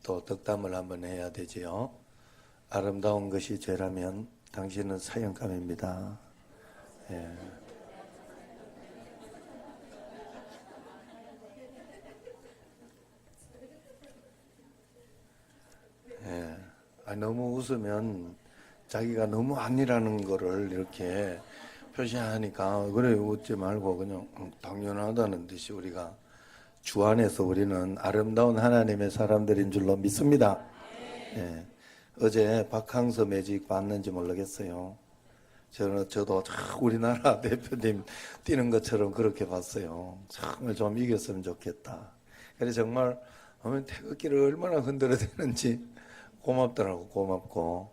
또 덕담을 한번 해야 되지요. 아름다운 것이 죄라면 당신은 사형감입니다. 예. 예. 너무 웃으면 자기가 너무 아니라는 거를 이렇게 표시하니까 그래 웃지 말고 그냥 당연하다는 듯이 우리가 주 안에서 우리는 아름다운 하나님의 사람들인 줄로 믿습니다. 예. 어제 박항서 매직 봤는지 모르겠어요. 저도 우리나라 대표님 뛰는 것처럼 그렇게 봤어요. 정말 좀 이겼으면 좋겠다. 그래서 정말 태극기를 얼마나 흔들어야 되는지 고맙더라고. 고맙고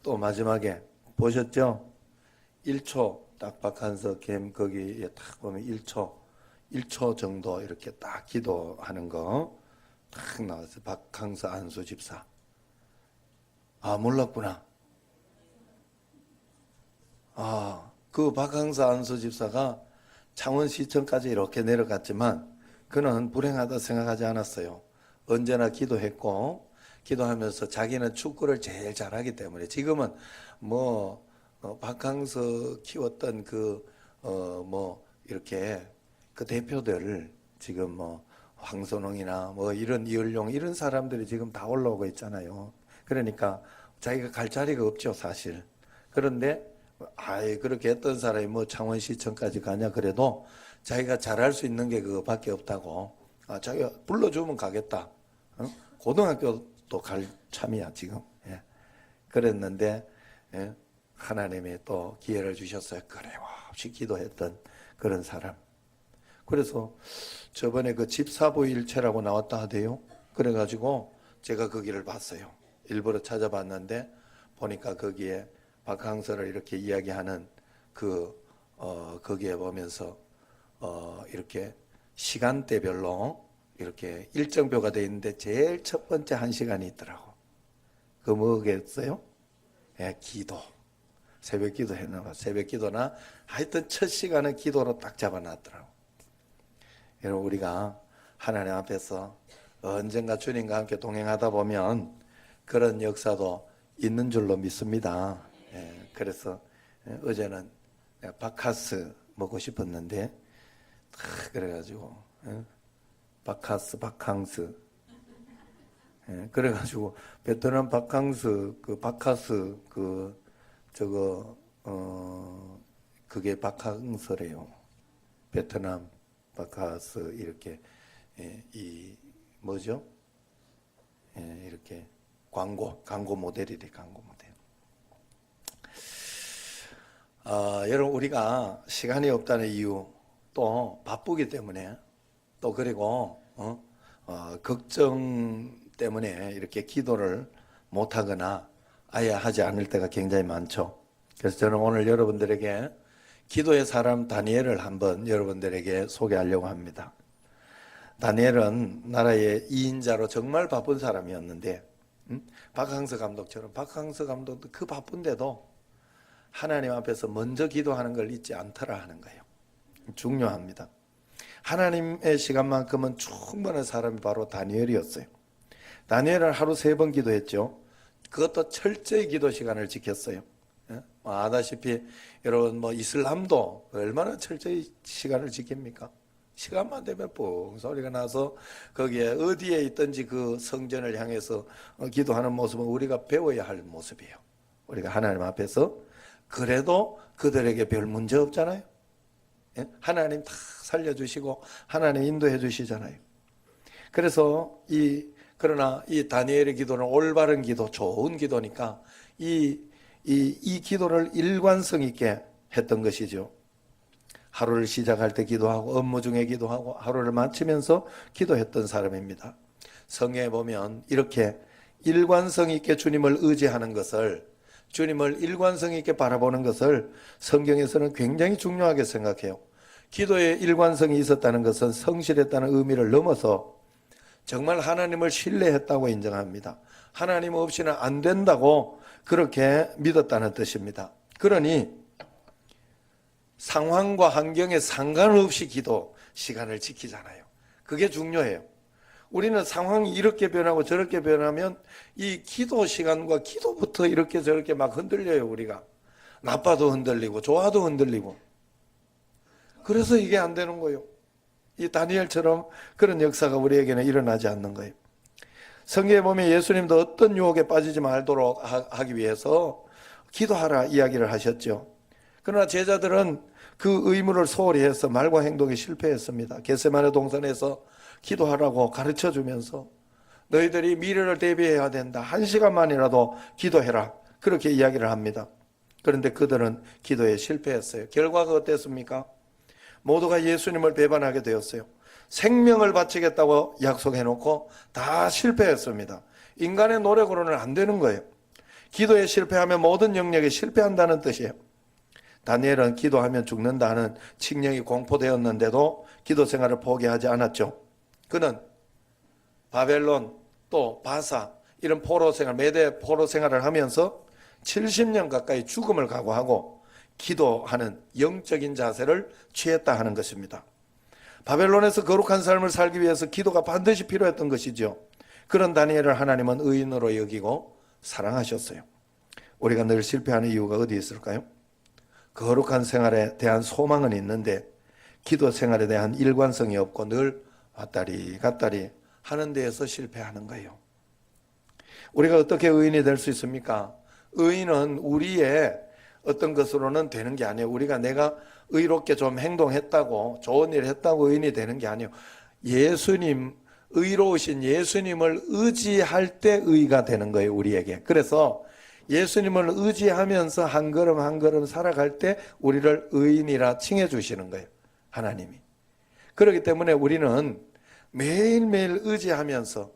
또 마지막에 보셨죠? 1초 딱 박항서 캠 거기에 딱 보면 1초 정도 이렇게 딱 기도하는 거 딱 나왔어요. 박항서 안수 집사. 몰랐구나. 그 박항서 안수 집사가 창원시청까지 이렇게 내려갔지만 그는 불행하다 생각하지 않았어요. 언제나 기도했고 기도하면서 자기는 축구를 제일 잘하기 때문에 지금은 박항서 키웠던 이렇게 그 대표들 지금 황선홍이나 이런 이을용 이런 사람들이 지금 다 올라오고 있잖아요. 그러니까 자기가 갈 자리가 없죠, 사실. 그런데 그렇게 했던 사람이 창원시청까지 가냐 그래도 자기가 잘할 수 있는 게 그거밖에 없다고. 자기가 불러주면 가겠다. 고등학교도 갈 참이야 지금. 예. 그랬는데 하나님이 또 기회를 주셨어요. 끊임없이 기도했던 그런 사람. 그래서 저번에 그 집사부일체라고 나왔다 하대요. 그래가지고 제가 거기를 봤어요. 일부러 찾아봤는데 보니까 거기에 박항서를 이렇게 이야기하는 거기에 보면서 이렇게 시간대별로 이렇게 일정표가 되어 있는데 제일 첫 번째 1시간이 있더라고. 그 뭐겠어요? 기도. 새벽 기도 했나 봐. 새벽 기도나 하여튼 첫 시간은 기도로 딱 잡아놨더라고. 여러분 우리가 하나님 앞에서 언젠가 주님과 함께 동행하다 보면 그런 역사도 있는 줄로 믿습니다. 그래서 어제는 바카스 먹고 싶었는데 그래가지고 박항스 그래가지고 베트남 바캉스 바카스 그게 바캉스래요. 베트남 바카스 이렇게 뭐죠? 이렇게 광고 모델이래. 광고 모델. 여러분 우리가 시간이 없다는 이유 또 바쁘기 때문에 또 그리고 걱정 때문에 이렇게 기도를 못하거나 아예 하지 않을 때가 굉장히 많죠. 그래서 저는 오늘 여러분들에게 기도의 사람 다니엘을 한번 여러분들에게 소개하려고 합니다. 다니엘은 나라의 2인자로 정말 바쁜 사람이었는데 박항서 감독처럼 박항서 감독도 그 바쁜데도 하나님 앞에서 먼저 기도하는 걸 잊지 않더라 하는 거예요. 중요합니다. 하나님의 시간만큼은 충분한 사람이 바로 다니엘이었어요. 다니엘은 하루 3번 기도했죠. 그것도 철저히 기도 시간을 지켰어요. 아다시피 여러분 이슬람도 얼마나 철저히 시간을 지킵니까? 시간만 되면 뽕 소리가 나서 거기에 어디에 있든지 그 성전을 향해서 기도하는 모습은 우리가 배워야 할 모습이에요. 우리가 하나님 앞에서 그래도 그들에게 별 문제 없잖아요. 하나님 다 살려주시고 하나님 인도해 주시잖아요. 그래서 그러나 이 다니엘의 기도는 올바른 기도, 좋은 기도니까 이 기도를 일관성 있게 했던 것이죠. 하루를 시작할 때 기도하고 업무 중에 기도하고 하루를 마치면서 기도했던 사람입니다. 성경에 보면 이렇게 일관성 있게 주님을 의지하는 것을, 주님을 일관성 있게 바라보는 것을 성경에서는 굉장히 중요하게 생각해요. 기도에 일관성이 있었다는 것은 성실했다는 의미를 넘어서 정말 하나님을 신뢰했다고 인정합니다. 하나님 없이는 안 된다고 그렇게 믿었다는 뜻입니다. 그러니 상황과 환경에 상관없이 기도 시간을 지키잖아요. 그게 중요해요. 우리는 상황이 이렇게 변하고 저렇게 변하면 이 기도 시간과 기도부터 이렇게 저렇게 막 흔들려요. 우리가 나빠도 흔들리고 좋아도 흔들리고. 그래서 이게 안 되는 거예요. 이 다니엘처럼 그런 역사가 우리에게는 일어나지 않는 거예요. 성경에 보면 예수님도 어떤 유혹에 빠지지 말도록 하기 위해서 기도하라 이야기를 하셨죠. 그러나 제자들은 그 의무를 소홀히 해서 말과 행동에 실패했습니다. 겟세마네 동산에서 기도하라고 가르쳐 주면서 너희들이 미래를 대비해야 된다. 1시간만이라도 기도해라. 그렇게 이야기를 합니다. 그런데 그들은 기도에 실패했어요. 결과가 어땠습니까? 모두가 예수님을 배반하게 되었어요. 생명을 바치겠다고 약속해놓고 다 실패했습니다. 인간의 노력으로는 안 되는 거예요. 기도에 실패하면 모든 영역에 실패한다는 뜻이에요. 다니엘은 기도하면 죽는다는 칙령이 공포되었는데도 기도 생활을 포기하지 않았죠. 그는 바벨론 또 바사 이런 포로 생활, 메대 포로 생활을 하면서 70년 가까이 죽음을 각오하고 기도하는 영적인 자세를 취했다 하는 것입니다. 바벨론에서 거룩한 삶을 살기 위해서 기도가 반드시 필요했던 것이죠. 그런 다니엘을 하나님은 의인으로 여기고 사랑하셨어요. 우리가 늘 실패하는 이유가 어디 있을까요? 거룩한 생활에 대한 소망은 있는데 기도 생활에 대한 일관성이 없고 늘 왔다리 갔다리 하는 데에서 실패하는 거예요. 우리가 어떻게 의인이 될 수 있습니까? 의인은 우리의 어떤 것으로는 되는 게 아니에요. 우리가 내가 의롭게 좀 행동했다고 좋은 일을 했다고 의인이 되는 게 아니에요. 예수님, 의로우신 예수님을 의지할 때 의가 되는 거예요. 우리에게. 그래서 예수님을 의지하면서 한 걸음 한 걸음 살아갈 때 우리를 의인이라 칭해 주시는 거예요. 하나님이. 그렇기 때문에 우리는 매일매일 의지하면서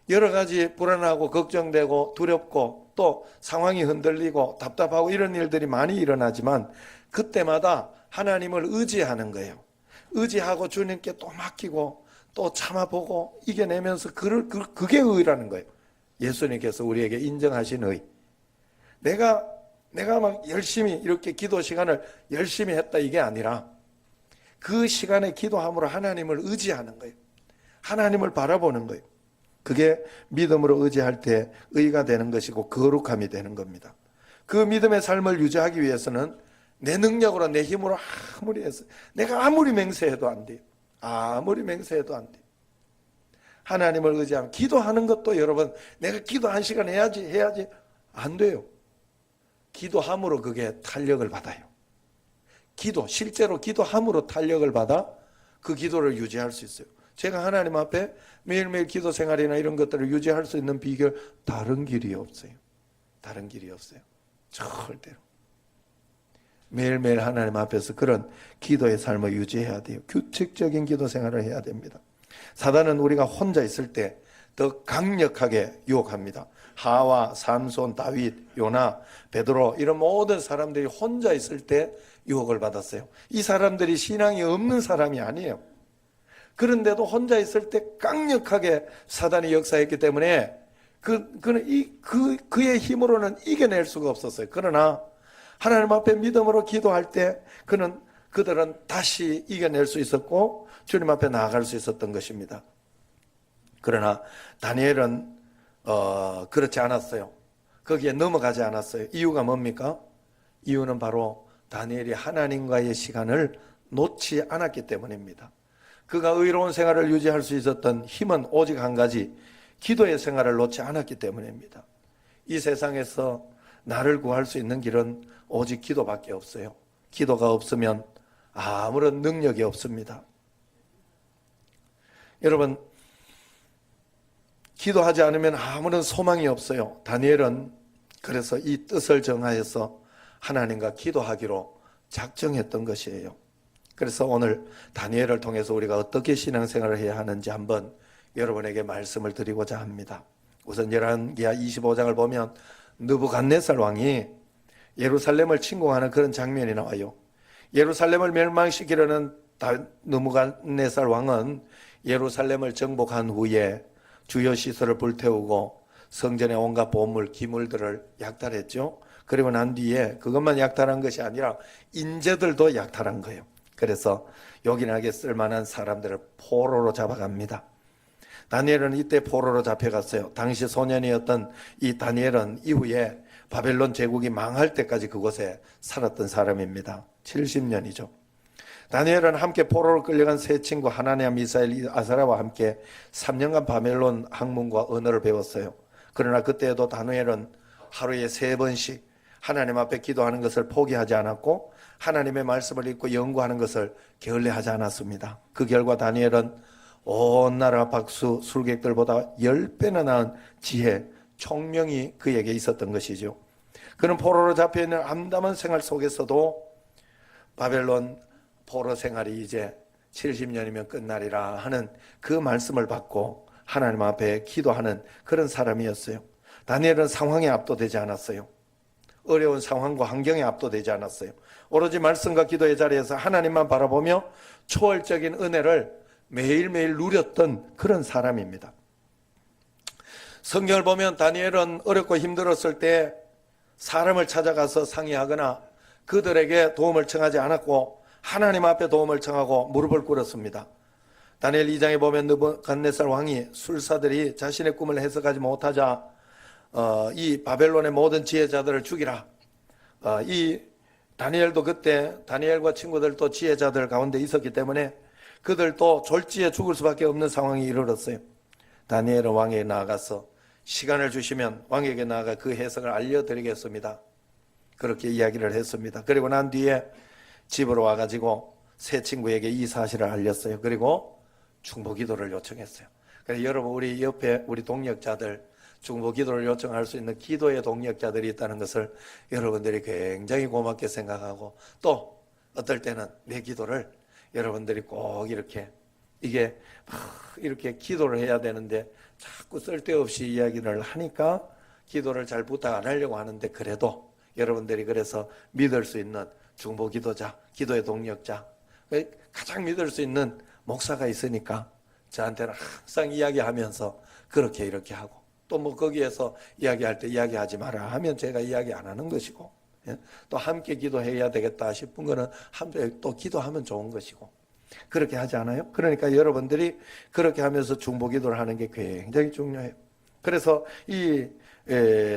여러 가지 불안하고 걱정되고 두렵고 또 상황이 흔들리고 답답하고 이런 일들이 많이 일어나지만 그때마다 하나님을 의지하는 거예요. 의지하고 주님께 또 맡기고 또 참아보고 이겨내면서 그게 의라는 거예요. 예수님께서 우리에게 인정하신 의. 내가 막 열심히 이렇게 기도 시간을 열심히 했다 이게 아니라 그 시간에 기도함으로 하나님을 의지하는 거예요. 하나님을 바라보는 거예요. 그게 믿음으로 의지할 때 의가 되는 것이고 거룩함이 되는 겁니다. 그 믿음의 삶을 유지하기 위해서는 내 능력으로 내 힘으로 아무리 해서 내가 아무리 맹세해도 안 돼요. 아무리 맹세해도 안 돼요. 하나님을 의지하면 기도하는 것도 여러분 내가 기도 1시간 해야지 안 돼요. 기도함으로 그게 탄력을 받아요. 실제로 기도함으로 탄력을 받아 그 기도를 유지할 수 있어요. 제가 하나님 앞에 매일매일 기도 생활이나 이런 것들을 유지할 수 있는 비결 다른 길이 없어요. 다른 길이 없어요. 절대로. 매일매일 하나님 앞에서 그런 기도의 삶을 유지해야 돼요. 규칙적인 기도 생활을 해야 됩니다. 사단은 우리가 혼자 있을 때 더 강력하게 유혹합니다. 하와, 삼손, 다윗, 요나, 베드로 이런 모든 사람들이 혼자 있을 때 유혹을 받았어요. 이 사람들이 신앙이 없는 사람이 아니에요. 그런데도 혼자 있을 때 강력하게 사단이 역사했기 때문에 그의 힘으로는 이겨낼 수가 없었어요. 그러나 하나님 앞에 믿음으로 기도할 때 그들은 다시 이겨낼 수 있었고 주님 앞에 나아갈 수 있었던 것입니다. 그러나 다니엘은 그렇지 않았어요. 거기에 넘어가지 않았어요. 이유가 뭡니까? 이유는 바로 다니엘이 하나님과의 시간을 놓지 않았기 때문입니다. 그가 의로운 생활을 유지할 수 있었던 힘은 오직 한 가지, 기도의 생활을 놓지 않았기 때문입니다. 이 세상에서 나를 구할 수 있는 길은 오직 기도밖에 없어요. 기도가 없으면 아무런 능력이 없습니다. 여러분, 기도하지 않으면 아무런 소망이 없어요. 다니엘은 그래서 이 뜻을 정하여서 하나님과 기도하기로 작정했던 것이에요. 그래서 오늘 다니엘을 통해서 우리가 어떻게 신앙생활을 해야 하는지 한번 여러분에게 말씀을 드리고자 합니다. 우선 열왕기하 25장을 보면 느부갓네살 왕이 예루살렘을 침공하는 그런 장면이 나와요. 예루살렘을 멸망시키려는 느부갓네살 왕은 예루살렘을 정복한 후에 주요 시설을 불태우고 성전의 온갖 보물, 기물들을 약탈했죠. 그리고 난 뒤에 그것만 약탈한 것이 아니라 인재들도 약탈한 거예요. 그래서 요긴하게 쓸만한 사람들을 포로로 잡아갑니다. 다니엘은 이때 포로로 잡혀갔어요. 당시 소년이었던 이 다니엘은 이후에 바벨론 제국이 망할 때까지 그곳에 살았던 사람입니다. 70년이죠. 다니엘은 함께 포로로 끌려간 세 친구 하나냐, 미사엘, 아사랴와 함께 3년간 바벨론 학문과 언어를 배웠어요. 그러나 그때에도 다니엘은 하루에 3번씩 하나님 앞에 기도하는 것을 포기하지 않았고 하나님의 말씀을 읽고 연구하는 것을 게을리하지 않았습니다. 그 결과 다니엘은 온 나라 박수 술객들보다 10배나 나은 지혜, 총명이 그에게 있었던 것이죠. 그는 포로로 잡혀있는 암담한 생활 속에서도 바벨론 포로 생활이 이제 70년이면 끝나리라 하는 그 말씀을 받고 하나님 앞에 기도하는 그런 사람이었어요. 다니엘은 상황에 압도되지 않았어요. 어려운 상황과 환경에 압도되지 않았어요. 오로지 말씀과 기도의 자리에서 하나님만 바라보며 초월적인 은혜를 매일매일 누렸던 그런 사람입니다. 성경을 보면 다니엘은 어렵고 힘들었을 때 사람을 찾아가서 상의하거나 그들에게 도움을 청하지 않았고 하나님 앞에 도움을 청하고 무릎을 꿇었습니다. 다니엘 2장에 보면 느부갓네살 왕이 술사들이 자신의 꿈을 해석하지 못하자 이 바벨론의 모든 지혜자들을 죽이라. 이 다니엘도 그때 다니엘과 친구들도 지혜자들 가운데 있었기 때문에 그들도 졸지에 죽을 수밖에 없는 상황이 이르렀어요. 다니엘은 왕에게 나아가서 시간을 주시면 왕에게 나아가 그 해석을 알려드리겠습니다. 그렇게 이야기를 했습니다. 그리고 난 뒤에 집으로 와가지고 세 친구에게 이 사실을 알렸어요. 그리고 중보 기도를 요청했어요. 그래서 여러분 우리 옆에 우리 동역자들 중보 기도를 요청할 수 있는 기도의 동역자들이 있다는 것을 여러분들이 굉장히 고맙게 생각하고 또 어떨 때는 내 기도를 여러분들이 꼭 이렇게 이게 막 이렇게 기도를 해야 되는데 자꾸 쓸데없이 이야기를 하니까 기도를 잘 부탁 안 하려고 하는데 그래도 여러분들이 그래서 믿을 수 있는 중보 기도자, 기도의 동력자, 가장 믿을 수 있는 목사가 있으니까 저한테는 항상 이야기하면서 그렇게 이렇게 하고 또 뭐 거기에서 이야기할 때 이야기하지 마라 하면 제가 이야기 안 하는 것이고 또 함께 기도해야 되겠다 싶은 거는 함께 또 기도하면 좋은 것이고 그렇게 하지 않아요? 그러니까 여러분들이 그렇게 하면서 중보 기도를 하는 게 굉장히 중요해요. 그래서 이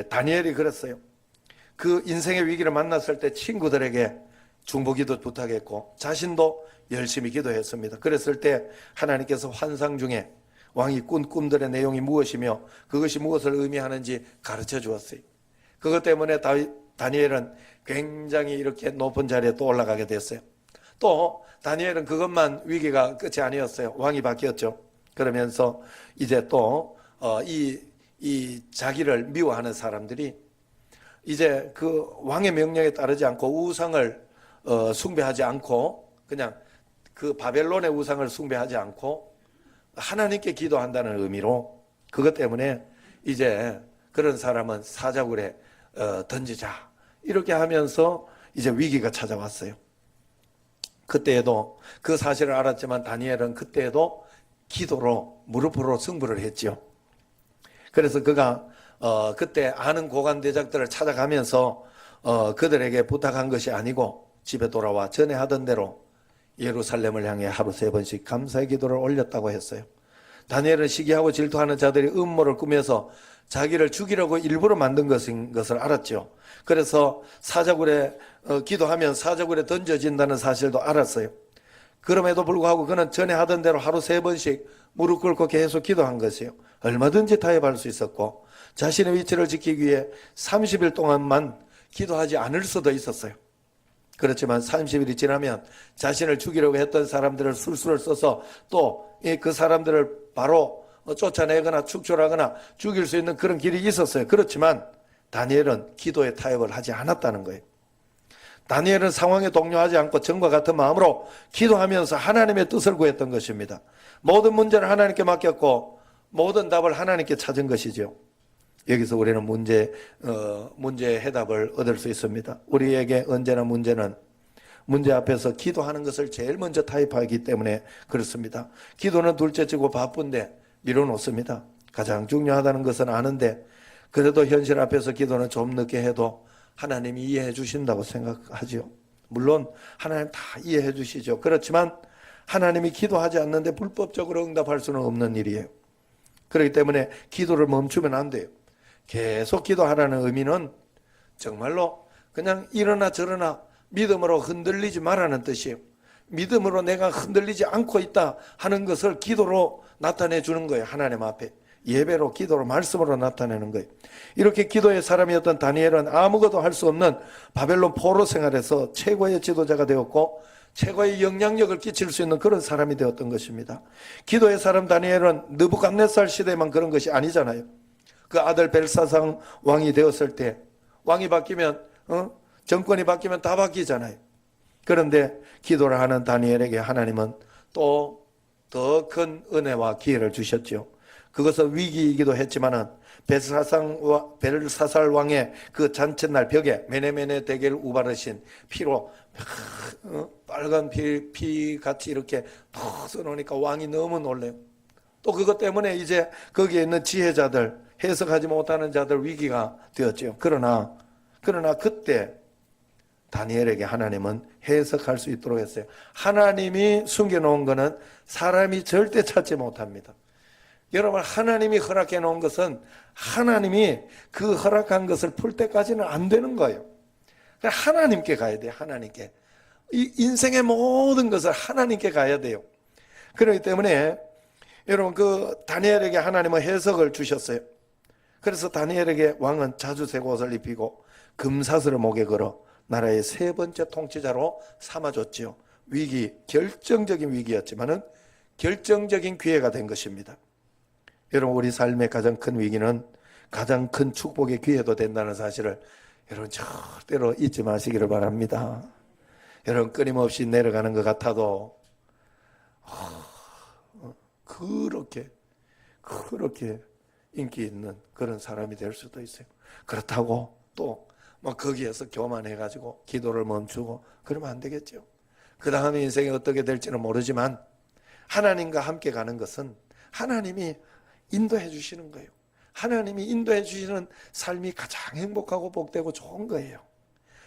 다니엘이 그랬어요. 그 인생의 위기를 만났을 때 친구들에게 중보 기도 부탁했고 자신도 열심히 기도했습니다. 그랬을 때 하나님께서 환상 중에 왕이 꾼 꿈들의 내용이 무엇이며 그것이 무엇을 의미하는지 가르쳐 주었어요. 그것 때문에 다니엘은 굉장히 이렇게 높은 자리에 또 올라가게 됐어요. 또 다니엘은 그것만 위기가 끝이 아니었어요. 왕이 바뀌었죠. 그러면서 이제 또 이 자기를 미워하는 사람들이 이제 그 왕의 명령에 따르지 않고 우상을 숭배하지 않고 그냥 그 바벨론의 우상을 숭배하지 않고 하나님께 기도한다는 의미로 그것 때문에 이제 그런 사람은 사자굴에 던지자 이렇게 하면서 이제 위기가 찾아왔어요. 그때에도 그 사실을 알았지만 다니엘은 그때에도 기도로 무릎으로 승부를 했죠. 그래서 그가 그때 아는 고관대작들을 찾아가면서 그들에게 부탁한 것이 아니고 집에 돌아와 전에 하던 대로 예루살렘을 향해 하루 3번씩 감사의 기도를 올렸다고 했어요. 다니엘은 시기하고 질투하는 자들이 음모를 꾸며서 자기를 죽이려고 일부러 만든 것인 것을 알았죠. 그래서 사자굴에 기도하면 사자굴에 던져진다는 사실도 알았어요. 그럼에도 불구하고 그는 전에 하던 대로 하루 3번씩 무릎 꿇고 계속 기도한 것이에요. 얼마든지 타협할 수 있었고 자신의 위치를 지키기 위해 30일 동안만 기도하지 않을 수도 있었어요. 그렇지만 30일이 지나면 자신을 죽이려고 했던 사람들을 술수를 써서 또 그 사람들을 바로 쫓아내거나 축출하거나 죽일 수 있는 그런 길이 있었어요. 그렇지만 다니엘은 기도에 타협을 하지 않았다는 거예요. 다니엘은 상황에 동요하지 않고 전과 같은 마음으로 기도하면서 하나님의 뜻을 구했던 것입니다. 모든 문제를 하나님께 맡겼고 모든 답을 하나님께 찾은 것이죠. 여기서 우리는 문제의 해답을 얻을 수 있습니다. 우리에게 언제나 문제는 문제 앞에서 기도하는 것을 제일 먼저 타협하기 때문에 그렇습니다. 기도는 둘째치고 바쁜데 미뤄놓습니다. 가장 중요하다는 것은 아는데 그래도 현실 앞에서 기도는 좀 늦게 해도 하나님이 이해해 주신다고 생각하죠. 물론 하나님 다 이해해 주시죠. 그렇지만 하나님이 기도하지 않는데 불법적으로 응답할 수는 없는 일이에요. 그렇기 때문에 기도를 멈추면 안 돼요. 계속 기도하라는 의미는 정말로 그냥 이러나 저러나 믿음으로 흔들리지 말라는 뜻이에요. 믿음으로 내가 흔들리지 않고 있다 하는 것을 기도로 나타내 주는 거예요. 하나님 앞에. 예배로, 기도로, 말씀으로 나타내는 거예요. 이렇게 기도의 사람이었던 다니엘은 아무것도 할 수 없는 바벨론 포로 생활에서 최고의 지도자가 되었고 최고의 영향력을 끼칠 수 있는 그런 사람이 되었던 것입니다. 기도의 사람 다니엘은 느부갓네살 시대만 그런 것이 아니잖아요. 그 아들 벨사상 왕이 되었을 때 왕이 바뀌면 정권이 바뀌면 다 바뀌잖아요. 그런데 기도를 하는 다니엘에게 하나님은 또 더 큰 은혜와 기회를 주셨죠. 그것은 위기이기도 했지만은 벨사살 왕의 그 잔칫날 벽에 메네메네 대게를 우바르신 피로 빨간 피 같이 이렇게 더 써놓으니까 왕이 너무 놀래요. 또 그것 때문에 이제 거기에 있는 지혜자들, 해석하지 못하는 자들 위기가 되었죠. 그러나 그때 다니엘에게 하나님은 해석할 수 있도록 했어요. 하나님이 숨겨놓은 것은 사람이 절대 찾지 못합니다. 여러분, 하나님이 허락해 놓은 것은 하나님이 그 허락한 것을 풀 때까지는 안 되는 거예요. 하나님께 가야 돼요. 하나님께. 이 인생의 모든 것을 하나님께 가야 돼요. 그렇기 때문에 여러분, 그 다니엘에게 하나님은 해석을 주셨어요. 그래서 다니엘에게 왕은 자주색 옷을 입히고 금사슬을 목에 걸어 나라의 세 번째 통치자로 삼아줬지요. 결정적인 위기였지만은 결정적인 기회가 된 것입니다. 여러분, 우리 삶의 가장 큰 위기는 가장 큰 축복의 기회도 된다는 사실을 여러분 절대로 잊지 마시기를 바랍니다. 여러분, 끊임없이 내려가는 것 같아도 그렇게 인기 있는 그런 사람이 될 수도 있어요. 그렇다고 또 거기에서 교만해가지고 기도를 멈추고 그러면 안 되겠죠. 그 다음에 인생이 어떻게 될지는 모르지만 하나님과 함께 가는 것은 하나님이 인도해 주시는 거예요. 하나님이 인도해 주시는 삶이 가장 행복하고 복되고 좋은 거예요.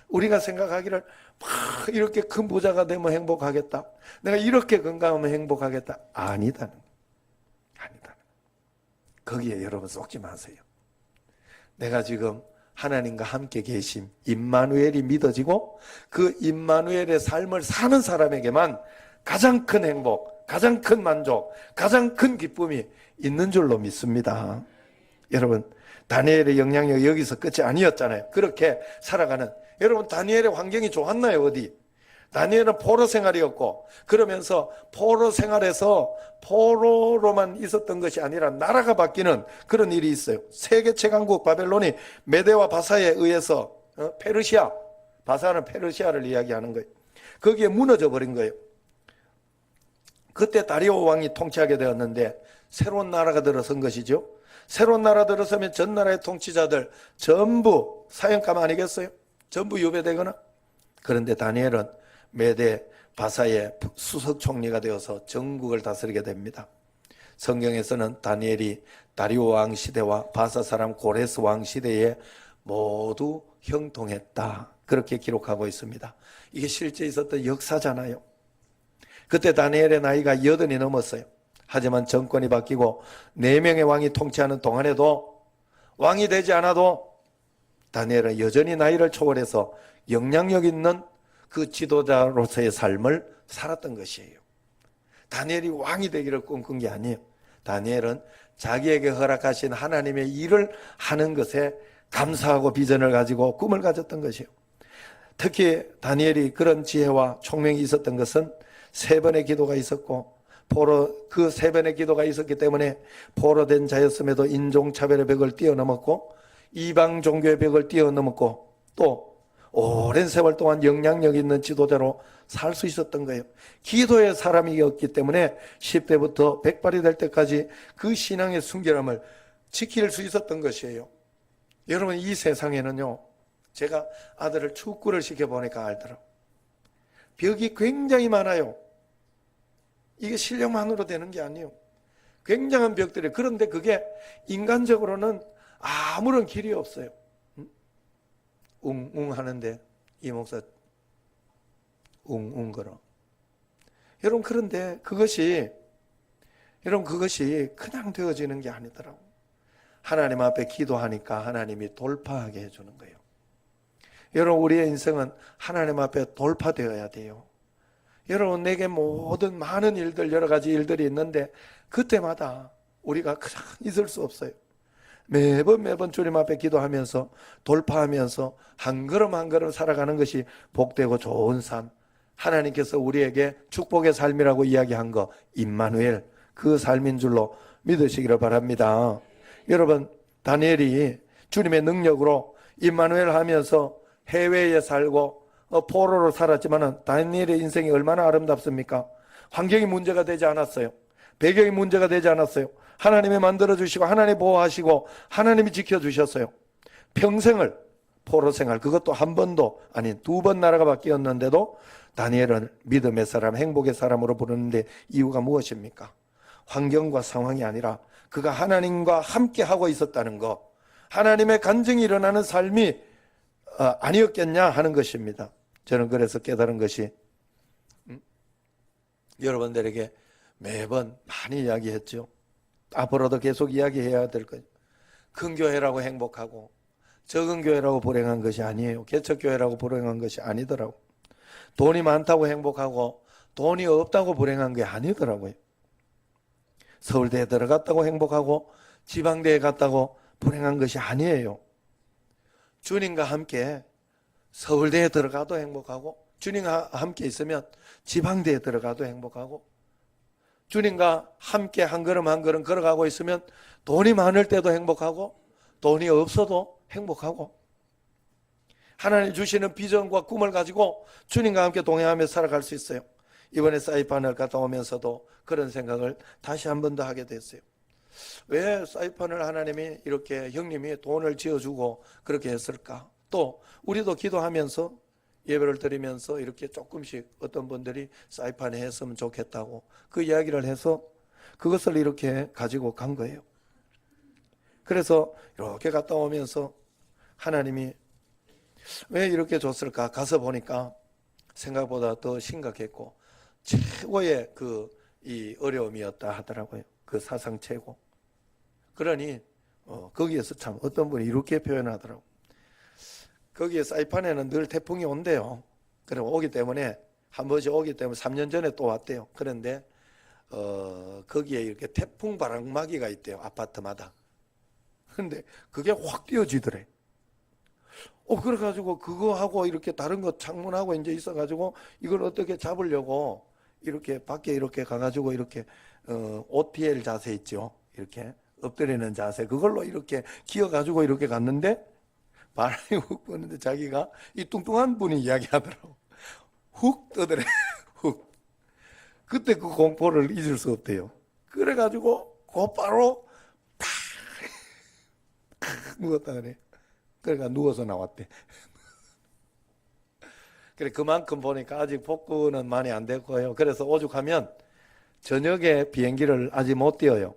우리가 생각하기를 막 이렇게 큰 부자가 되면 행복하겠다, 내가 이렇게 건강하면 행복하겠다, 아니다는 거기에 여러분 속지 마세요. 내가 지금 하나님과 함께 계심, 임마누엘이 믿어지고 그 임마누엘의 삶을 사는 사람에게만 가장 큰 행복, 가장 큰 만족, 가장 큰 기쁨이 있는 줄로 믿습니다. 여러분, 다니엘의 영향력이 여기서 끝이 아니었잖아요. 그렇게 살아가는, 여러분, 다니엘의 환경이 좋았나요? 어디? 다니엘은 포로 생활이었고, 그러면서 포로 생활에서 포로로만 있었던 것이 아니라 나라가 바뀌는 그런 일이 있어요. 세계 최강국 바벨론이 메대와 바사에 의해서 페르시아, 바사는 페르시아를 이야기하는 거예요. 거기에 무너져 버린 거예요. 그때 다리오 왕이 통치하게 되었는데 새로운 나라가 들어선 것이죠. 새로운 나라 들어서면 전 나라의 통치자들 전부 사형감 아니겠어요? 전부 유배되거나. 그런데 다니엘은 메대 바사의 수석 총리가 되어서 전국을 다스리게 됩니다. 성경에서는 다니엘이 다리오 왕 시대와 바사 사람 고레스 왕 시대에 모두 형통했다, 그렇게 기록하고 있습니다. 이게 실제 있었던 역사잖아요. 그때 다니엘의 나이가 80이 넘었어요. 하지만 정권이 바뀌고 4명의 왕이 통치하는 동안에도 왕이 되지 않아도 다니엘은 여전히 나이를 초월해서 영향력 있는 그 지도자로서의 삶을 살았던 것이에요. 다니엘이 왕이 되기를 꿈꾼 게 아니에요. 다니엘은 자기에게 허락하신 하나님의 일을 하는 것에 감사하고 비전을 가지고 꿈을 가졌던 것이에요. 특히 다니엘이 그런 지혜와 총명이 있었던 것은 3번의 기도가 있었고, 그 3번의 기도가 있었기 때문에 포로된 자였음에도 인종차별의 벽을 뛰어넘었고, 이방 종교의 벽을 뛰어넘었고, 또 오랜 세월 동안 영향력 있는 지도자로 살 수 있었던 거예요. 기도의 사람이었기 때문에 10대부터 100발이 될 때까지 그 신앙의 순결함을 지킬 수 있었던 것이에요. 여러분, 이 세상에는요, 제가 아들을 축구를 시켜보니까 알더라고요. 벽이 굉장히 많아요. 이게 실력만으로 되는 게 아니에요. 굉장한 벽들이. 그런데 그게 인간적으로는 아무런 길이 없어요. 웅웅 하는데 이 목사 웅웅 걸어. 여러분, 그런데 그것이 여러분, 그것이 그냥 되어지는 게 아니더라고. 하나님 앞에 기도하니까 하나님이 돌파하게 해주는 거예요. 여러분, 우리의 인생은 하나님 앞에 돌파되어야 돼요. 여러분, 내게 모든 많은 일들, 여러 가지 일들이 있는데 그때마다 우리가 그냥 있을 수 없어요. 매번 주님 앞에 기도하면서 돌파하면서 한 걸음 한 걸음 살아가는 것이 복되고 좋은 삶, 하나님께서 우리에게 축복의 삶이라고 이야기한 거, 임마누엘, 그 삶인 줄로 믿으시기를 바랍니다. 여러분, 다니엘이 주님의 능력으로 임마누엘 하면서 해외에 살고 포로로 살았지만 다니엘의 인생이 얼마나 아름답습니까? 환경이 문제가 되지 않았어요. 배경이 문제가 되지 않았어요. 하나님이 만들어주시고 하나님이 보호하시고 하나님이 지켜주셨어요. 평생을 포로 생활, 그것도 한 번도 아닌 2번 나라가 바뀌었는데도 다니엘은 믿음의 사람, 행복의 사람으로 부르는데 이유가 무엇입니까? 환경과 상황이 아니라 그가 하나님과 함께 하고 있었다는 것, 하나님의 간증이 일어나는 삶이 아니었겠냐 하는 것입니다. 저는 그래서 깨달은 것이, 여러분들에게 매번 많이 이야기했죠. 앞으로도 계속 이야기해야 될 거예요. 큰 교회라고 행복하고 적은 교회라고 불행한 것이 아니에요. 개척교회라고 불행한 것이 아니더라고. 돈이 많다고 행복하고 돈이 없다고 불행한 게 아니더라고요. 서울대에 들어갔다고 행복하고 지방대에 갔다고 불행한 것이 아니에요. 주님과 함께 서울대에 들어가도 행복하고, 주님과 함께 있으면 지방대에 들어가도 행복하고, 주님과 함께 한 걸음 한 걸음 걸어가고 있으면 돈이 많을 때도 행복하고 돈이 없어도 행복하고, 하나님 주시는 비전과 꿈을 가지고 주님과 함께 동행하며 살아갈 수 있어요. 이번에 사이판을 갔다 오면서도 그런 생각을 다시 한 번 더 하게 됐어요. 왜 사이판을 하나님이 이렇게 형님이 돈을 지어주고 그렇게 했을까? 또 우리도 기도하면서 예배를 드리면서 이렇게 조금씩 어떤 분들이 사이판에 했으면 좋겠다고 그 이야기를 해서 그것을 이렇게 가지고 간 거예요. 그래서 이렇게 갔다 오면서 하나님이 왜 이렇게 줬을까? 가서 보니까 생각보다 더 심각했고 최고의 이 어려움이었다 하더라고요. 그 사상 최고. 그러니 거기에서 참 어떤 분이 이렇게 표현하더라고요. 거기에 사이판에는 늘 태풍이 온대요. 그리고 오기 때문에 한 번씩 오기 때문에 3년 전에 또 왔대요. 그런데 거기에 이렇게 태풍 바람막이가 있대요. 아파트마다. 그런데 그게 확 띄어지더래. 그래가지고 그거하고 이렇게 다른 거 창문하고 이제 있어가지고 이걸 어떻게 잡으려고 이렇게 밖에 이렇게 가가지고 이렇게 OTL 자세 있죠. 이렇게 엎드리는 자세. 그걸로 이렇게 기어가지고 이렇게 갔는데 바람이 훅 부는데 자기가 이 뚱뚱한 분이 이야기하더라고. 훅 떠더래. 훅. 그때 그 공포를 잊을 수 없대요. 그래가지고 곧바로 팍 누웠다 그래. 그러니까 누워서 나왔대. 그래 그만큼 보니까 아직 복구는 많이 안 됐고요. 그래서 오죽하면 저녁에 비행기를 아직 못 띄어요.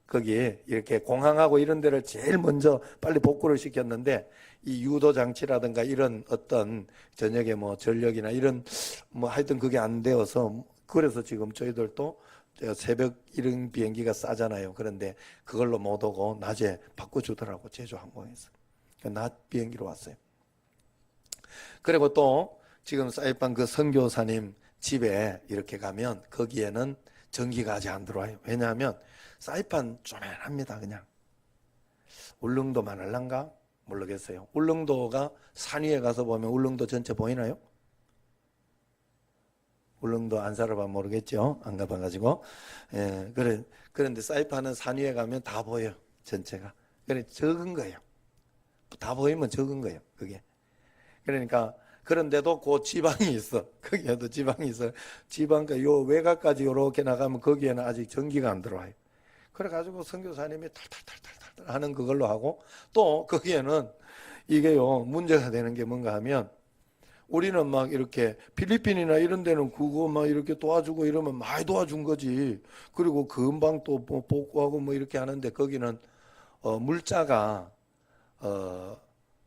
거기 이렇게 공항하고 이런 데를 제일 먼저 빨리 복구를 시켰는데 이 유도 장치라든가 이런 어떤 저녁에 뭐 전력이나 이런 뭐 하여튼 그게 안 되어서, 그래서 지금 저희들도 새벽 이런 비행기가 싸잖아요. 그런데 그걸로 못 오고 낮에 바꿔주더라고, 제주항공에서. 낮 비행기로 왔어요. 그리고 또 지금 사이판 그 선교사님 집에 이렇게 가면 거기에는 전기가 아직 안 들어와요. 왜냐하면 사이판 쪼맨합니다. 그냥 울릉도만 할란가 모르겠어요. 울릉도가 산 위에 가서 보면 울릉도 전체 보이나요? 울릉도 안 살아봐 모르겠죠. 안 가봐가지고. 예, 그런데 사이판은 산 위에 가면 다 보여, 전체가. 그래 적은 거예요. 다 보이면 적은 거예요, 그게. 그러니까 그런데도 그 지방이 있어. 거기에도 지방이 있어. 지방과 요 외곽까지 요렇게 나가면 거기에는 아직 전기가 안 들어와요. 그래가지고 선교사님이 탈탈탈탈탈 하는 그걸로 하고, 또 거기에는 이게요 문제가 되는 게 뭔가 하면, 우리는 막 이렇게 필리핀이나 이런 데는 그거 막 이렇게 도와주고 이러면 많이 도와준 거지. 그리고 금방 또 뭐 복구하고 뭐 이렇게 하는데 거기는 물자가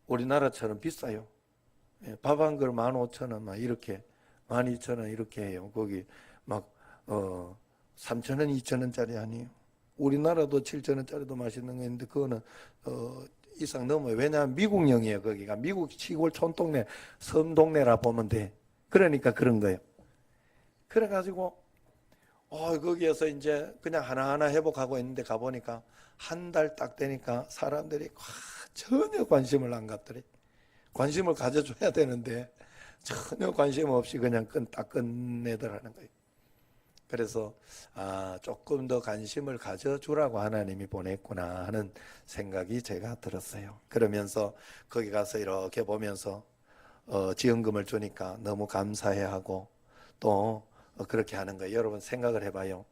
우리나라처럼 비싸요. 예, 밥 한 그릇 15,000원 막 이렇게 12,000원 이렇게 해요. 거기 막 3,000원, 2,000원짜리 아니에요. 우리나라도 7,000원짜리도 맛있는 거 있는데 그거는 이상 넘어요. 왜냐하면 미국령이에요. 거기가 미국 시골 촌동네 섬동네라 보면 돼. 그러니까 그런 거예요. 그래가지고 거기에서 이제 그냥 하나하나 회복하고 있는데 가보니까 한 달 딱 되니까 사람들이 전혀 관심을 안 갖더래. 관심을 가져줘야 되는데 전혀 관심 없이 그냥 딱 끝내더라는 거예요. 그래서 조금 더 관심을 가져주라고 하나님이 보냈구나 하는 생각이 제가 들었어요. 그러면서 거기 가서 이렇게 보면서 지원금을 주니까 너무 감사해하고 또 그렇게 하는 거예요. 여러분 생각을 해봐요.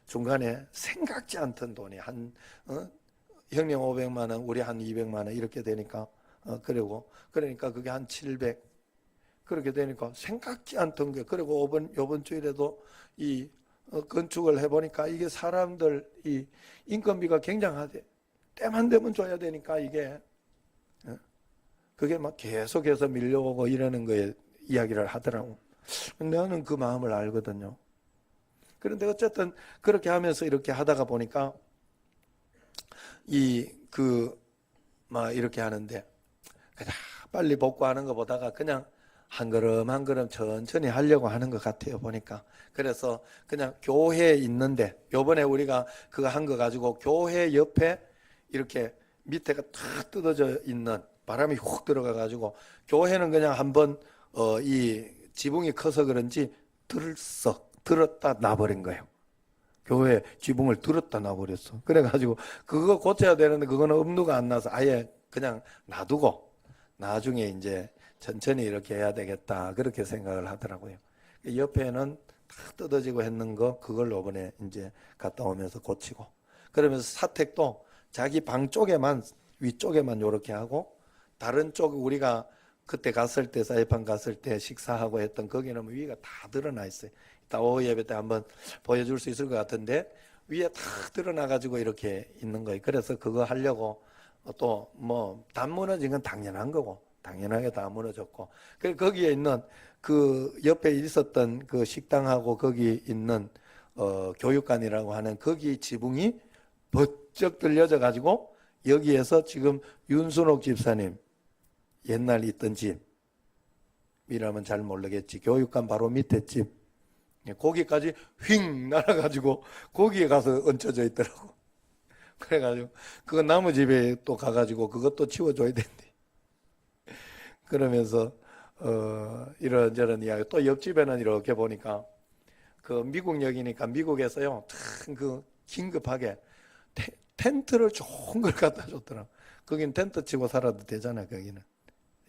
중간에 생각지 않던 돈이 형님 500만 원, 우리 한 200만 원 이렇게 되니까 그러니까 그게 한 700 그렇게 되니까 생각지 않던 게 그리고 이번 주일에도 이 건축을 해보니까 이게 사람들 이 인건비가 굉장하대. 때만 되면 줘야 되니까 이게 그게 막 계속해서 밀려오고 이러는 거에 이야기를 하더라고. 나는 그 마음을 알거든요. 그런데 어쨌든 그렇게 하면서 이렇게 하다가 보니까 막 이렇게 하는데 그냥 빨리 복구하는 것보다가 그냥 한 걸음 한 걸음 천천히 하려고 하는 것 같아요, 보니까. 그래서 그냥 교회에 있는데 요번에 우리가 그거 한 거 가지고 교회 옆에 이렇게 밑에가 탁 뜯어져 있는 바람이 훅 들어가 가지고 교회는 그냥 한번 이 지붕이 커서 그런지 들었다 놔버린 거예요. 교회 지붕을 들었다 놔버렸어. 그래가지고 그거 고쳐야 되는데 그거는 엄두가 안 나서 아예 그냥 놔두고 나중에 이제 천천히 이렇게 해야 되겠다 그렇게 생각을 하더라고요. 옆에는 다 뜯어지고 했는 거 그걸 이번에 이제 갔다 오면서 고치고 그러면서 사택도 자기 방 쪽에만 위쪽에만 이렇게 하고 다른 쪽 우리가 그때 갔을 때 사이판 갔을 때 식사하고 했던 거기는 위가 다 드러나 있어요. 이따 오후 예배 때 한번 보여줄 수 있을 것 같은데 위에 다 드러나 가지고 이렇게 있는 거예요. 그래서 그거 하려고 또 뭐 다 무너진 건 당연한 거고 당연하게 다 무너졌고 그래서 거기에 있는 그 옆에 있었던 그 식당하고 거기 있는 교육관이라고 하는 거기 지붕이 번쩍 들려져 가지고 여기에서 지금 윤순옥 집사님 옛날 있던 집이라면 잘 모르겠지. 교육관 바로 밑에 집. 거기까지 휙 날아가지고 거기에 가서 얹혀져 있더라고. 그래가지고 그거 나무 집에 또 가가지고 그것도 치워줘야 된대. 그러면서 이런저런 이야기. 또 옆집에는 이렇게 보니까 그 미국역이니까 미국에서요. 그 긴급하게 텐트를 좋은 걸 갖다 줬더라고. 거긴 텐트 치고 살아도 되잖아. 거기는.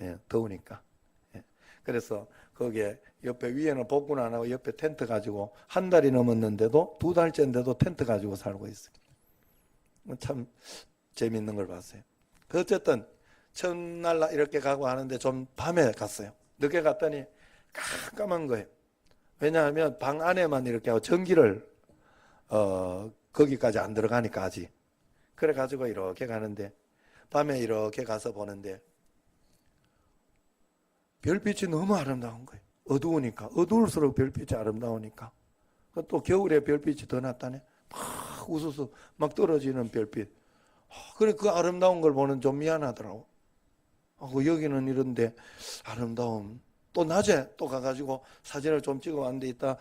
예, 더우니까. 예. 그래서 거기에 옆에 위에는 복구는 안 하고 옆에 텐트 가지고 한 달이 넘었는데도 2달째인데도 텐트 가지고 살고 있어요. 참 재밌는 걸 봤어요. 어쨌든 첫날 이렇게 가고 하는데 좀 밤에 갔어요. 늦게 갔더니 깜깜한 거예요. 왜냐하면 방 안에만 이렇게 하고 전기를 거기까지 안 들어가니까 아직. 그래가지고 이렇게 가는데 밤에 이렇게 가서 보는데 별빛이 너무 아름다운 거예요. 어두우니까. 어두울수록 별빛이 아름다우니까. 또 겨울에 별빛이 더 낫다네. 막 우수수 막 떨어지는 별빛. 그래 그 아름다운 걸 보는 좀 미안하더라고. 여기는 이런데 아름다움. 또 낮에 또 가가지고 사진을 좀 찍어왔는데 이따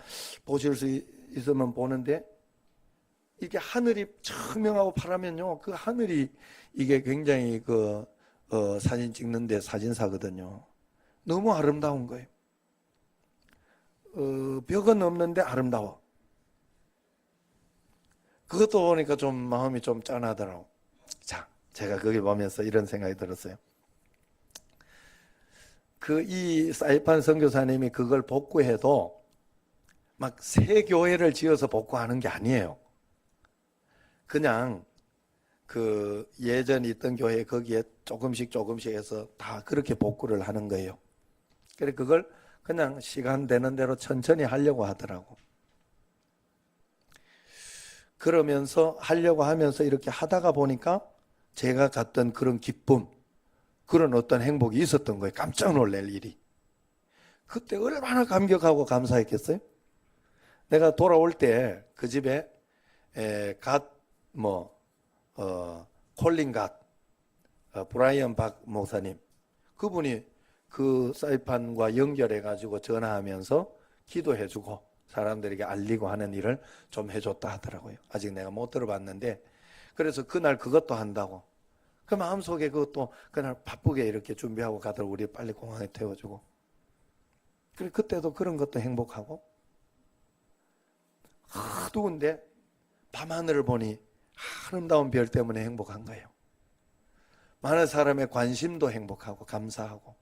보실 수 있으면 보는데 이게 하늘이 청명하고 파라면요. 그 하늘이 이게 굉장히 사진 찍는데 사진사거든요. 너무 아름다운 거예요. 벽은 없는데 아름다워. 그것도 보니까 좀 마음이 좀 짠하더라고. 자, 제가 거기 보면서 이런 생각이 들었어요. 이 사이판 선교사님이 그걸 복구해도 막 새 교회를 지어서 복구하는 게 아니에요. 그냥 그 예전 있던 교회 거기에 조금씩 해서 다 그렇게 복구를 하는 거예요. 그래 그걸 그냥 시간 되는 대로 천천히 하려고 하더라고. 그러면서 하려고 하면서 이렇게 하다가 보니까 제가 갔던 그런 기쁨, 그런 어떤 행복이 있었던 거예요. 깜짝 놀랄 일이. 그때 얼마나 감격하고 감사했겠어요? 내가 돌아올 때 그 집에 콜린 갓, 브라이언 박 목사님, 그분이 그 사이판과 연결해가지고 전화하면서 기도해주고 사람들에게 알리고 하는 일을 좀 해줬다 하더라고요. 아직 내가 못 들어봤는데, 그래서 그날 그것도 한다고. 그 마음속에 그것도 그날 바쁘게 이렇게 준비하고 가도록 우리 빨리 공항에 태워주고. 그때도 그런 것도 행복하고. 어두운데 밤하늘을 보니 아름다운 별 때문에 행복한 거예요. 많은 사람의 관심도 행복하고 감사하고.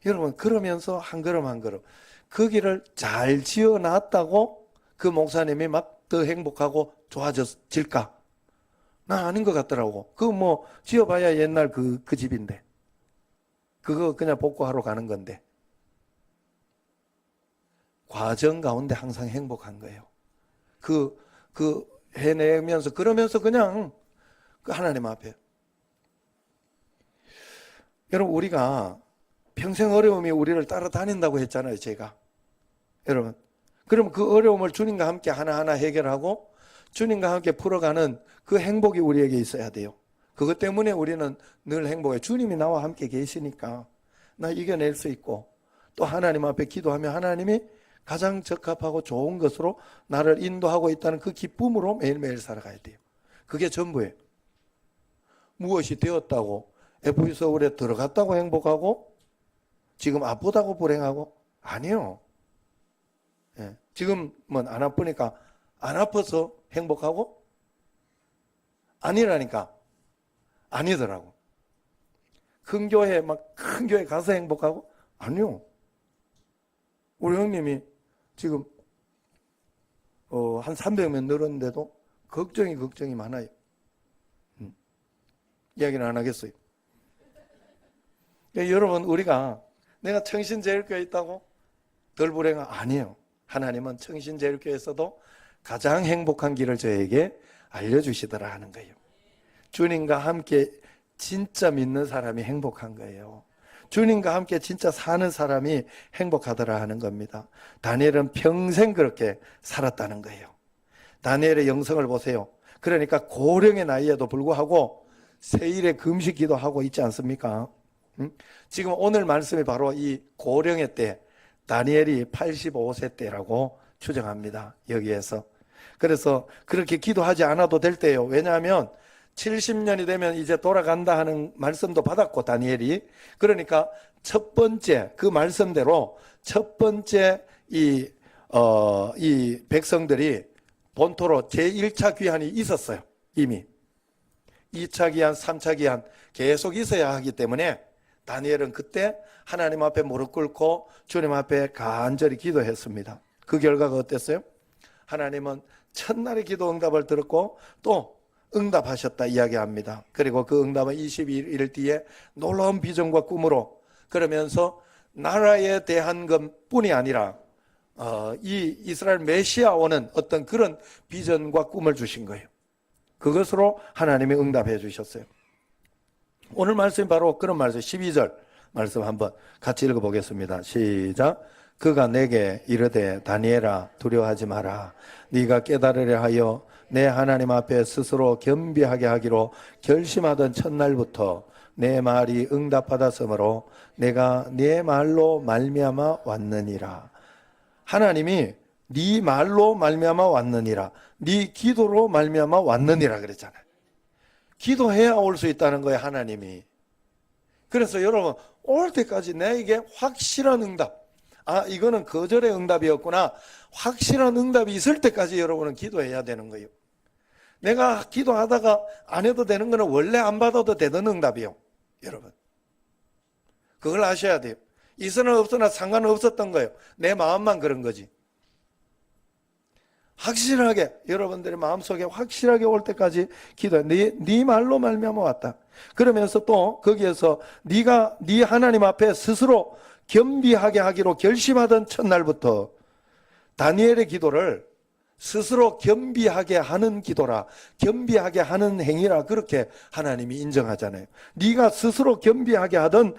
여러분, 그러면서 한 걸음 한 걸음 그 길을 잘 지어놨다고 그 목사님이 막 더 행복하고 좋아질까? 난 아닌 것 같더라고. 그거 지어봐야 옛날 그 집인데. 그거 그냥 복구하러 가는 건데. 과정 가운데 항상 행복한 거예요. 해내면서, 그러면서 그냥 그 하나님 앞에. 여러분, 우리가 평생 어려움이 우리를 따라다닌다고 했잖아요, 제가. 여러분, 그럼 그 어려움을 주님과 함께 하나하나 해결하고 주님과 함께 풀어가는 그 행복이 우리에게 있어야 돼요. 그것 때문에 우리는 늘 행복해요. 주님이 나와 함께 계시니까 나 이겨낼 수 있고, 또 하나님 앞에 기도하면 하나님이 가장 적합하고 좋은 것으로 나를 인도하고 있다는 그 기쁨으로 매일매일 살아가야 돼요. 그게 전부예요. 무엇이 되었다고 FE서울에 들어갔다고 행복하고 지금 아프다고 불행하고? 아니요. 예. 지금은 안 아프니까 안 아파서 행복하고? 아니라니까. 아니더라고. 큰 교회 큰 교회 가서 행복하고? 아니요. 우리 형님이 지금 한 300명 늘었는데도 걱정이 많아요. 이야기는 안 하겠어요. 여러분, 우리가 내가 청신제일교회에 있다고 덜 불행한? 아니에요. 하나님은 청신제일교회에서도 가장 행복한 길을 저에게 알려주시더라 하는 거예요. 주님과 함께 진짜 믿는 사람이 행복한 거예요. 주님과 함께 진짜 사는 사람이 행복하더라 하는 겁니다. 다니엘은 평생 그렇게 살았다는 거예요. 다니엘의 영성을 보세요. 그러니까 고령의 나이에도 불구하고 세일에 금식 기도하고 있지 않습니까? 지금 오늘 말씀이 바로 이 고령의 때, 다니엘이 85세 때라고 추정합니다. 여기에서. 그래서 그렇게 기도하지 않아도 될 때예요. 왜냐하면 70년이 되면 이제 돌아간다 하는 말씀도 받았고, 다니엘이. 그러니까 첫 번째, 그 말씀대로 첫 번째 이 백성들이 본토로 제1차 귀환이 있었어요. 이미. 2차 귀환, 3차 귀환 계속 있어야 하기 때문에 다니엘은 그때 하나님 앞에 무릎 꿇고 주님 앞에 간절히 기도했습니다. 그 결과가 어땠어요? 하나님은 첫날의 기도 응답을 들었고 또 응답하셨다 이야기합니다. 그리고 그 응답은 22일 뒤에 놀라운 비전과 꿈으로, 그러면서 나라에 대한 것뿐이 아니라 이 이스라엘 메시아 오는 어떤 그런 비전과 꿈을 주신 거예요. 그것으로 하나님이 응답해 주셨어요. 오늘 말씀이 바로 그런 말씀, 12절 말씀 한번 같이 읽어보겠습니다. 시작. 그가 내게 이르되 다니엘아 두려워하지 마라. 네가 깨달으려 하여 내 하나님 앞에 스스로 겸비하게 하기로 결심하던 첫날부터 내 말이 응답받았으므로 내가 네 말로 말미암아 왔느니라. 하나님이 네 말로 말미암아 왔느니라. 네 기도로 말미암아 왔느니라 그랬잖아요. 기도해야 올 수 있다는 거예요, 하나님이. 그래서 여러분, 올 때까지 내게 확실한 응답, 이거는 거절의 응답이었구나, 확실한 응답이 있을 때까지 여러분은 기도해야 되는 거예요. 내가 기도하다가 안 해도 되는 거는 원래 안 받아도 되는 응답이에요, 여러분. 그걸 아셔야 돼요. 있으나 없으나 상관없었던 거예요. 내 마음만 그런 거지. 확실하게, 여러분들의 마음속에 확실하게 올 때까지 기도해. 네 말로 말미암아 왔다. 그러면서 또 거기에서 네가 네 하나님 앞에 스스로 겸비하게 하기로 결심하던 첫날부터, 다니엘의 기도를 스스로 겸비하게 하는 기도라, 겸비하게 하는 행위라 그렇게 하나님이 인정하잖아요. 네가 스스로 겸비하게 하던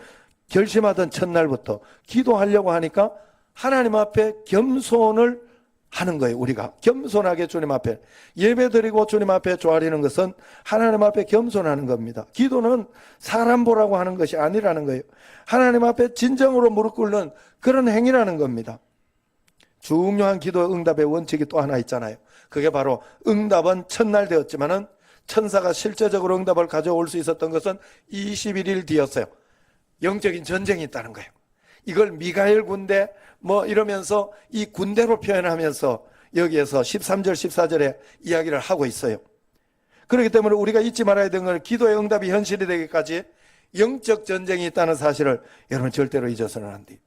결심하던 첫날부터 기도하려고 하니까 하나님 앞에 겸손을 하는 거예요. 우리가 겸손하게 주님 앞에 예배드리고 주님 앞에 조아리는 것은 하나님 앞에 겸손하는 겁니다. 기도는 사람 보라고 하는 것이 아니라는 거예요. 하나님 앞에 진정으로 무릎 꿇는 그런 행위라는 겁니다. 중요한 기도 응답의 원칙이 또 하나 있잖아요. 그게 바로 응답은 첫날 되었지만은 천사가 실제적으로 응답을 가져올 수 있었던 것은 21일 뒤였어요. 영적인 전쟁이 있다는 거예요. 이걸 미가엘 군대 이러면서 이 군대로 표현하면서 여기에서 13절 14절에 이야기를 하고 있어요. 그렇기 때문에 우리가 잊지 말아야 되는 건 기도의 응답이 현실이 되기까지 영적 전쟁이 있다는 사실을 여러분 절대로 잊어서는 안 돼요.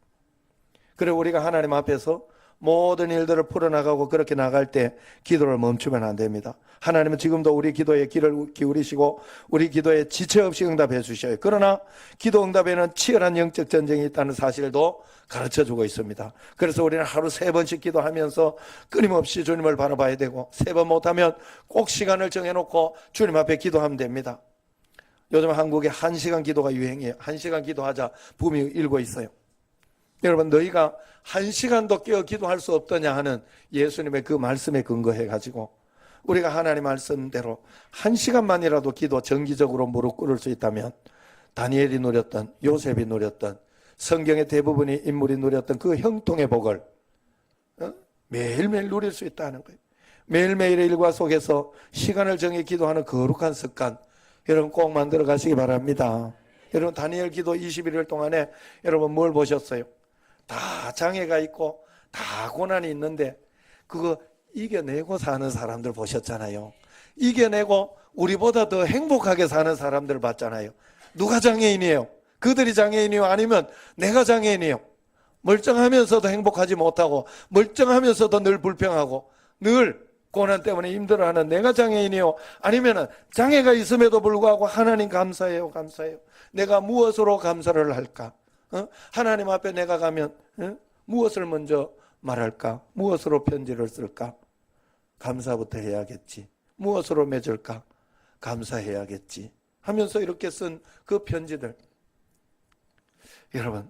그리고 우리가 하나님 앞에서 모든 일들을 풀어나가고 그렇게 나갈 때 기도를 멈추면 안 됩니다. 하나님은 지금도 우리 기도에 귀를 기울이시고 우리 기도에 지체 없이 응답해 주셔요. 그러나 기도 응답에는 치열한 영적 전쟁이 있다는 사실도 가르쳐주고 있습니다. 그래서 우리는 하루 3번씩 기도하면서 끊임없이 주님을 바라봐야 되고 3번 못하면 꼭 시간을 정해놓고 주님 앞에 기도하면 됩니다. 요즘 한국에 1시간 기도가 유행이에요. 1시간 기도하자 붐이 일고 있어요. 여러분, 너희가 1시간도 깨어 기도할 수 없더냐 하는 예수님의 그 말씀에 근거해 가지고 우리가 하나님 말씀대로 1시간만이라도 기도 정기적으로 무릎 꿇을 수 있다면 다니엘이 누렸던, 요셉이 누렸던, 성경의 대부분의 인물이 누렸던 그 형통의 복을 매일매일 누릴 수 있다는 거예요. 매일매일의 일과 속에서 시간을 정해 기도하는 거룩한 습관 여러분 꼭 만들어 가시기 바랍니다. 여러분, 다니엘 기도 21일 동안에 여러분 뭘 보셨어요? 다 장애가 있고 다 고난이 있는데 그거 이겨내고 사는 사람들 보셨잖아요. 이겨내고 우리보다 더 행복하게 사는 사람들 봤잖아요. 누가 장애인이에요? 그들이 장애인이요? 아니면 내가 장애인이에요? 멀쩡하면서도 행복하지 못하고 멀쩡하면서도 늘 불평하고 늘 고난 때문에 힘들어하는 내가 장애인이요? 아니면 장애가 있음에도 불구하고 하나님 감사해요, 감사해요. 내가 무엇으로 감사를 할까? 하나님 앞에 내가 가면 무엇을 먼저 말할까? 무엇으로 편지를 쓸까? 감사부터 해야겠지. 무엇으로 맺을까? 감사해야겠지 하면서 이렇게 쓴 그 편지들, 여러분,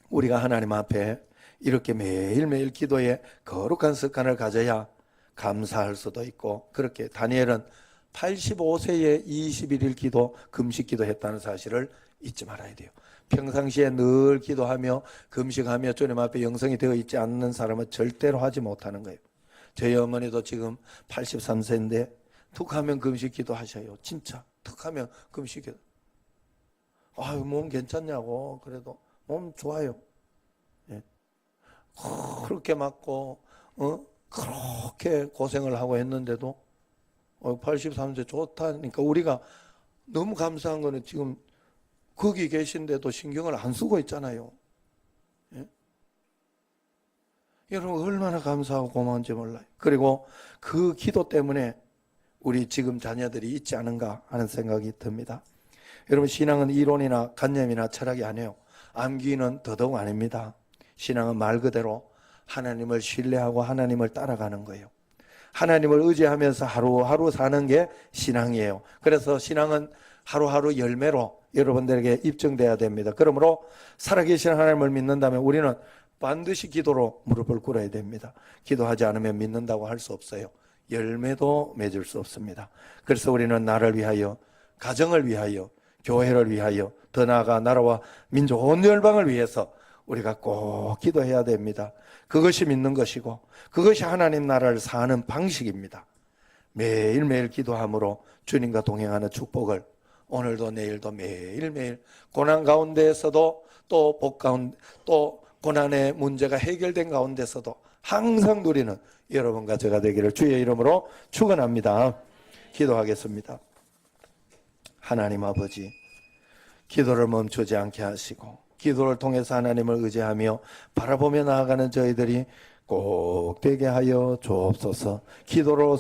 우리가 하나님 앞에 이렇게 매일매일 기도에 거룩한 습관을 가져야 감사할 수도 있고, 그렇게 다니엘은 85세에 21일 기도, 금식 기도했다는 사실을 잊지 말아야 돼요. 평상시에 늘 기도하며 금식하며 주님 앞에 영성이 되어 있지 않는 사람은 절대로 하지 못하는 거예요. 저희 어머니도 지금 83세인데 툭 하면 금식 기도하셔요. 진짜 툭 하면 금식 기도. 아유, 몸 괜찮냐고. 그래도 몸 좋아요. 예. 그렇게 맞고 그렇게 고생을 하고 했는데도 83세 좋다니까 우리가 너무 감사한 거는 지금 거기 계신데도 신경을 안 쓰고 있잖아요. 예? 여러분, 얼마나 감사하고 고마운지 몰라요. 그리고 그 기도 때문에 우리 지금 자녀들이 있지 않은가 하는 생각이 듭니다. 여러분, 신앙은 이론이나 관념이나 철학이 아니에요. 암기는 더더욱 아닙니다. 신앙은 말 그대로 하나님을 신뢰하고 하나님을 따라가는 거예요. 하나님을 의지하면서 하루하루 사는 게 신앙이에요. 그래서 신앙은 하루하루 열매로 여러분들에게 입증돼야 됩니다. 그러므로 살아계신 하나님을 믿는다면 우리는 반드시 기도로 무릎을 꿇어야 됩니다. 기도하지 않으면 믿는다고 할 수 없어요. 열매도 맺을 수 없습니다. 그래서 우리는 나를 위하여, 가정을 위하여, 교회를 위하여, 더 나아가 나라와 민족 온 열방을 위해서 우리가 꼭 기도해야 됩니다. 그것이 믿는 것이고 그것이 하나님 나라를 사는 방식입니다. 매일매일 기도함으로 주님과 동행하는 축복을 오늘도 내일도 매일매일 고난 가운데에서도 또 복 가운데 또 고난의 문제가 해결된 가운데서도 항상 누리는 여러분과 제가 되기를 주의 이름으로 축원합니다. 기도하겠습니다. 하나님 아버지, 기도를 멈추지 않게 하시고 기도를 통해서 하나님을 의지하며 바라보며 나아가는 저희들이 꼭 되게 하여 주옵소서. 기도로